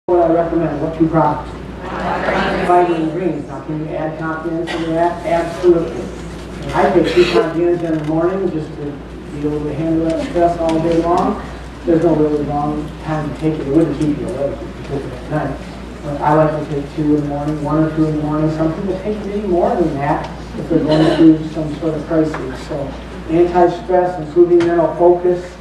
What I recommend, what two products? Vitamin greens. Now, can you add confidence to that? Absolutely. I take 2 confidence in the morning just to be able to handle that stress all day long. There's no really long time to take it. It wouldn't keep you awake if you took it at night. But I like to take 2 in the morning, 1 or 2 in the morning. Some people take maybe more than that if they're going through some sort of crisis. So, anti-stress, improving mental focus,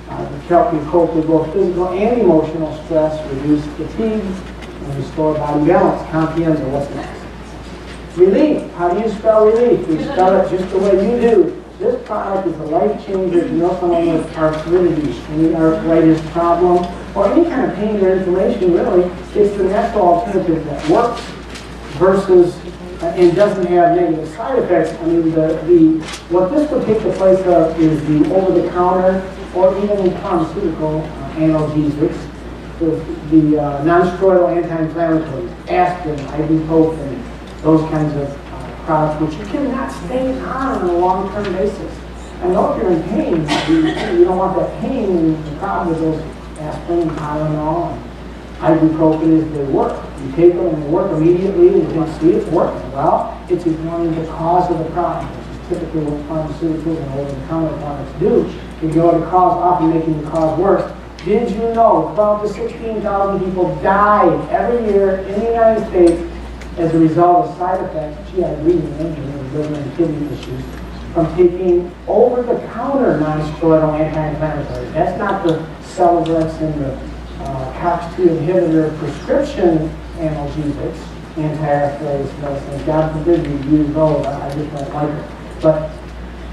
to help you cope with both physical and emotional stress, reduce fatigue, and restore body balance. Confianza, what's next? Relief. How do you spell relief? We spell it just the way you do. This product is a life changer if you know someone with arthritis, any arthritis problem, or any kind of pain or inflammation, really. It's the natural alternative that works versus and doesn't have negative side effects. I mean, what this would take the place of is the over-the-counter or even pharmaceutical analgesics, the non-steroidal anti-inflammatories, aspirin, ibuprofen, those kinds of products which you cannot stay on a long-term basis. I know if you're in pain, you don't want that pain, and the problem with those aspirin, Tylenol, and ibuprofen is they work. You take them and they work immediately and you can see it's working. Well, it's ignoring the cause of the problem, which is typically what pharmaceuticals and over-the-counter products do. You go to cause, often making the cause worse. Did you know 12 to 16,000 people die every year in the United States as a result of side effects, GI bleeding, injury, liver and kidney issues, from taking over-the-counter non-steroidal anti-inflammatories? That's not the Celebrex and the COX-2 inhibitor prescription analgesics, anti-arthritis medicines. God forbid you use those. I just don't like it. But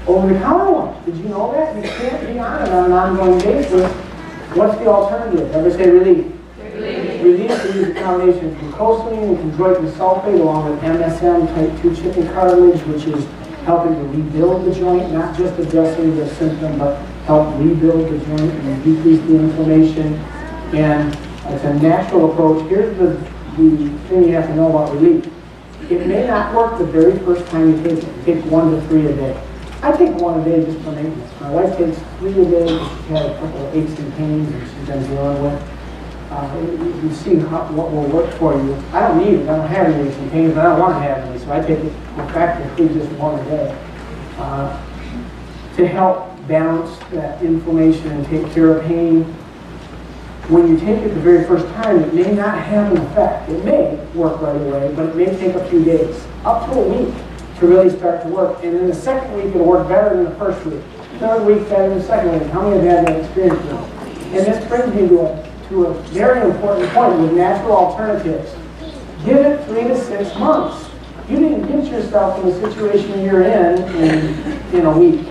over-the-counter ones, did you know that? You can't be on it on an ongoing basis. What's the alternative? Ever say relief? Relief is use a combination of glucosamine and chondroitin sulfate along with MSM type 2 chicken cartilage, which is helping to rebuild the joint, not just addressing the symptom, but help rebuild the joint and decrease the inflammation. And it's a natural approach. Here's the thing you have to know about relief. It may not work the very first time you take it. Take 1 to 3 a day. I take 1 a day just for maintenance. My wife takes 3 a day because she's had a couple of aches and pains and she's been dealing with. You see what will work for you. I don't need it. I don't have any aches and pains, but I don't want to have any, so I take it practically just 1 a day to help balance that inflammation and take care of pain. When you take it the very first time, it may not have an effect. It may work right away, but it may take a few days, up to a week, to really start to work. And in the second week, it'll work better than the first week. Third week, better than the second week. How many have had that experience with it? And this brings me to a very important point with natural alternatives. Give it 3 to 6 months. You didn't get yourself in the situation you're in a week.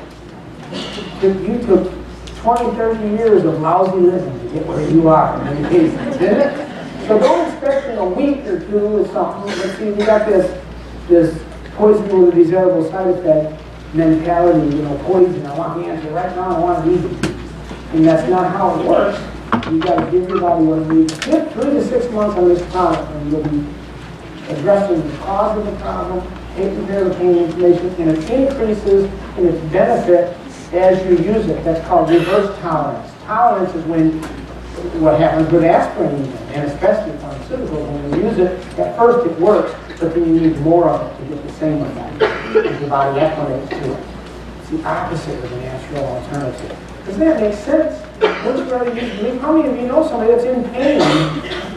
You took 20, 30 years of lousy living to get where you are in many cases, didn't it? So don't expect in a week or 2 or something. Let's see, we got this poison with a desirable side effect mentality, poison. I want the answer right now, I want it easy. And that's not how it works. You've got to give your body what it needs. Give 3 to 6 months on this product and you'll be addressing the cause of the problem, taking care of the pain and inflammation, and it increases in its benefit as you use it. That's called reverse tolerance. Tolerance is what happens with aspirin even, and especially pharmaceuticals. When you use it, at first it works, but then you need more of it to get the same effect. Your body acclimates to it. It's the opposite of the natural alternative. Does that make sense? Would you rather use relief? How many of you know somebody that's in pain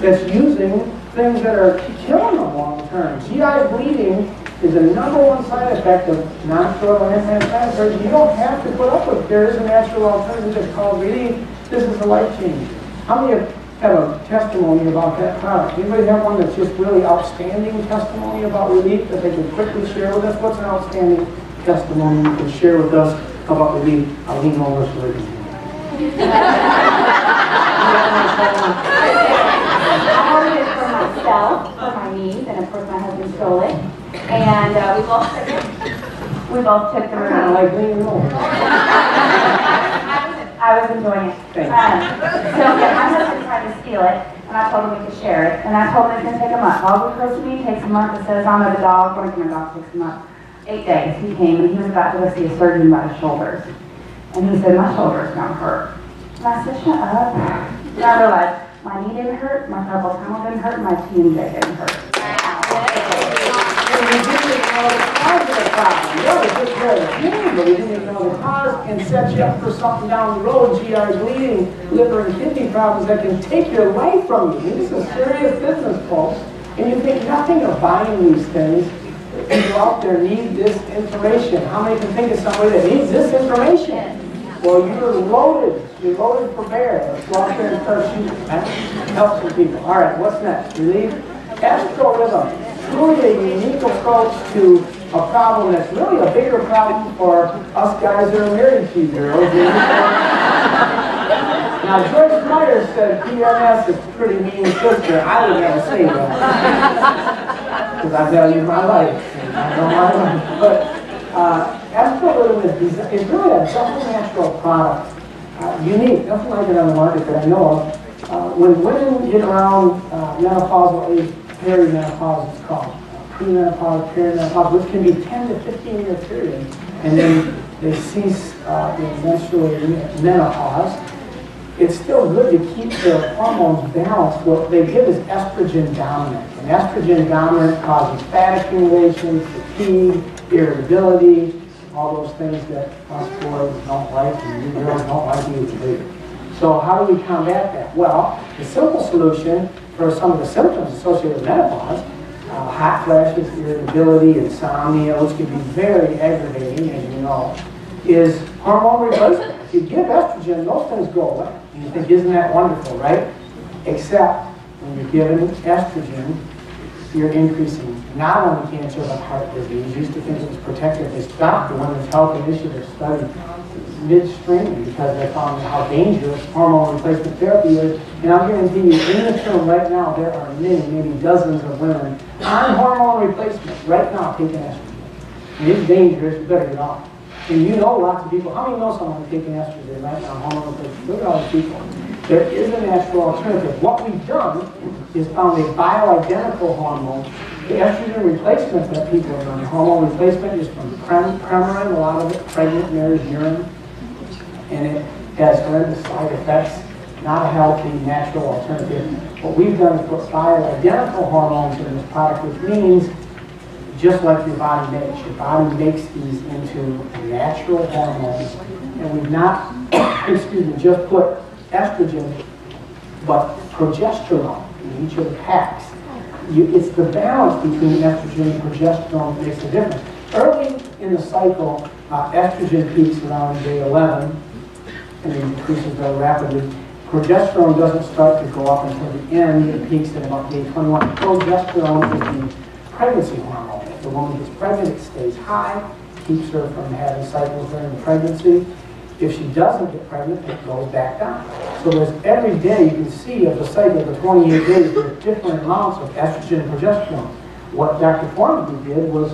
that's using things that are killing them long term? GI bleeding is the #1 side effect of non-steroidal anti-inflammatories. You don't have to put up with it. There is a natural alternative that's called relief. This is a life changer. How many have a testimony about that product? Anybody have one that's just really outstanding testimony about relief that they can quickly share with us? What's an outstanding testimony you can share with us about relief? I'll lean over so we can. I ordered it for myself, for my niece, and of course my husband stole it. And we both took the room. Kind of like leaning over. I was enjoying it. So yeah, my husband tried to steal it, and I told him we could share it. And I told him it's going to take a month. All glucosamine takes a month. It says on the dog, when my dog takes a month. 8 days. He came and he was about to go see a surgeon about his shoulders. And he said, my shoulder's going to hurt. And I said, shut up. And I realized My knee didn't hurt, my carpal tunnel didn't hurt, my TMJ didn't hurt. And we didn't even know the cause of the problem. Yeah, we took care of the pain, but we didn't even know the cause and set you up for something down the road, GI bleeding, liver and kidney problems that can take your life from you. This is serious business, folks. And you think nothing of buying these things. People out there need this information. How many can think of somebody that needs this information? Well, you're loaded. You're loaded for bear. Let's go out there and start shooting. Help some people. All right, what's next? Relief. Astro rhythm. Truly a unique approach to a problem that's really a bigger problem for us guys that are married to girls. Now, Joyce Meyer said PMS is a pretty mean sister. I would never say that. Because I value my life. And I know my life. But Astro rhythm is really a double natural product. Unique. Nothing like it on the market that I know of. When women get around menopausal age, perimenopause it's called. Premenopause, perimenopause, which can be 10 to 15-year period. And then they cease eventually menopause. It's still good to keep their hormones balanced. What they give is estrogen dominant. And estrogen dominant causes fat accumulation, fatigue, irritability, all those things that us boys don't like and you girls don't like either. So how do we combat that? Well, the simple solution for some of the symptoms associated with menopause, hot flashes, irritability, insomnia, which can be very aggravating, as you know, is hormone replacement. If you give estrogen, those things go away. And you think, isn't that wonderful, right? Except when you're giving estrogen, you're increasing not only cancer but heart disease. Used to think it was protective. They stopped the Women's Health Initiative study midstream because they found how dangerous hormone replacement therapy is. And I'm guarantee you, in this room right now, there are many, maybe dozens of women on hormone replacement right now taking estrogen. And it's dangerous. You better get off. And you know lots of people. How many know someone who's taking estrogen right now, hormone replacement? Look at all these people. There is a natural alternative. What we've done is found a bioidentical hormone. The estrogen replacement that people are doing, hormone replacement is from Premarin, a lot of it, pregnant mare's urine, and it has horrendous side effects, not a healthy, natural alternative. What we've done is put bioidentical hormones in this product, which means just like your body makes these into natural hormones. And we've not, just put estrogen, but progesterone in each of the packs. It's the balance between estrogen and progesterone that makes a difference. Early in the cycle, estrogen peaks around day 11, and then decreases very rapidly. Progesterone doesn't start to go up until the end. It peaks at about day 21. Progesterone is the pregnancy hormone. If the woman gets pregnant, it stays high, keeps her from having cycles during the pregnancy. If she doesn't get pregnant, it goes back down. So there's every day you can see of the cycle, the 28 days, there's different amounts of estrogen and progesterone. What Dr. Formby did was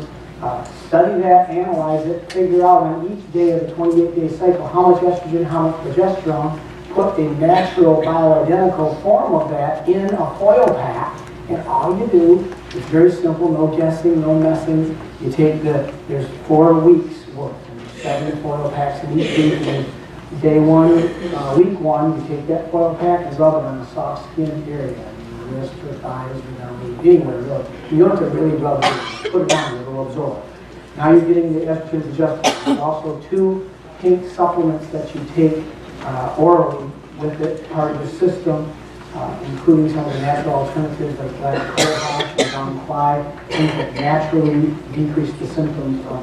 study that, analyze it, figure out on each day of the 28-day cycle how much estrogen, how much progesterone, put a natural bioidentical form of that in a foil pack, and all you do is very simple, no guessing, no messing. You take there's 4 weeks worth. 7 foil packs in each week, and day 1, week 1, you take that foil pack and rub it on the soft skin area, your wrist or thighs or down anywhere really. You don't have to really rub it, put it down, it will absorb. Now you're getting the estrogen adjustment. There's also 2 pink supplements that you take orally with it, part of the system, including some of the natural alternatives like black cohosh and brown fly, things that naturally decrease the symptoms of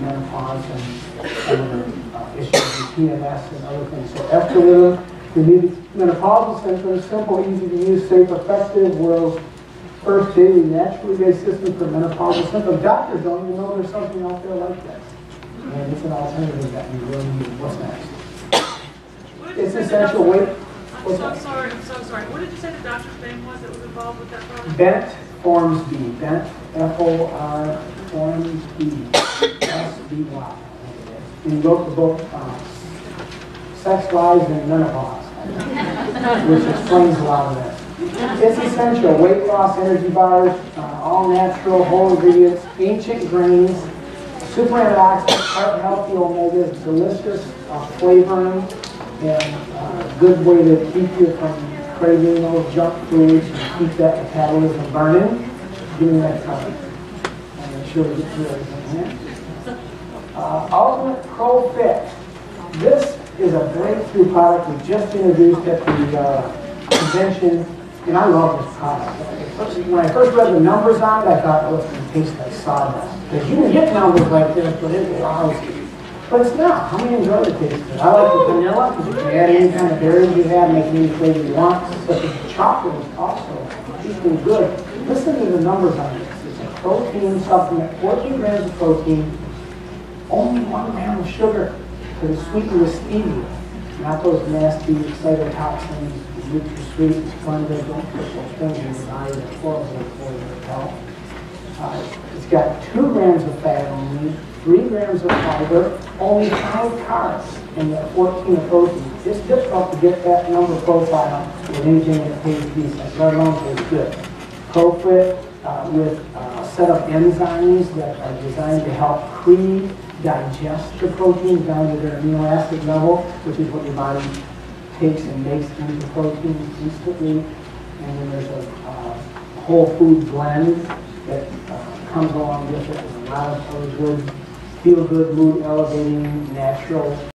menopause and some of the issues with PMS and other things. So after relief menopausal symptoms, simple, easy to use, safe, effective, world's first daily naturally based system for menopausal symptoms. Doctors don't even know there's something out there like this. And it's an alternative that we really need. What's next? It's essential weight. I'm so sorry. What did you say the doctor's name was that was involved with that product? Bent Formsby. Bent, F-O-R, Formsby. S-B-Y. And he wrote the book, Sex, Lies, and Menopause, which explains a lot of this. It's essential. Weight loss, energy bars, all natural, whole ingredients, ancient grains, super antioxidants, heart healthy omegas, delicious flavoring, and a good way to keep you from craving those junk foods and keep that metabolism burning, give me that color. And make sure we get through everything here. Ultimate Pro Fit. This is a breakthrough product we just introduced at the convention, and I love this product. When I first read the numbers on it, I thought, oh, it's going to taste like sawdust. Because you can get numbers like this, but it's lousy. But it's not. How many enjoy the taste of it? I like the vanilla, because you can add any kind of berries you have, make any flavor you want. But the chocolate is also equally good. Listen to the numbers on this. It's a protein supplement, 14 grams of protein, only 1 gram of sugar, because it's sweetened with stevia. Not those nasty cytotoxins, NutraSweet, Splenda, don't put those things in your body. They're horrible for your health. It's got 2 grams of fat only, 3 grams of fiber, only 5 carbs, and 14 of protein. It's difficult to get that number profile with anything that tastes decent, let alone tastes good. ProFit with a set of enzymes that are designed to help digest the proteins down to their amino acid level, which is what your body takes and makes into proteins instantly. And then there's a whole food blend that comes along with it with a lot of other good, feel good, mood elevating, natural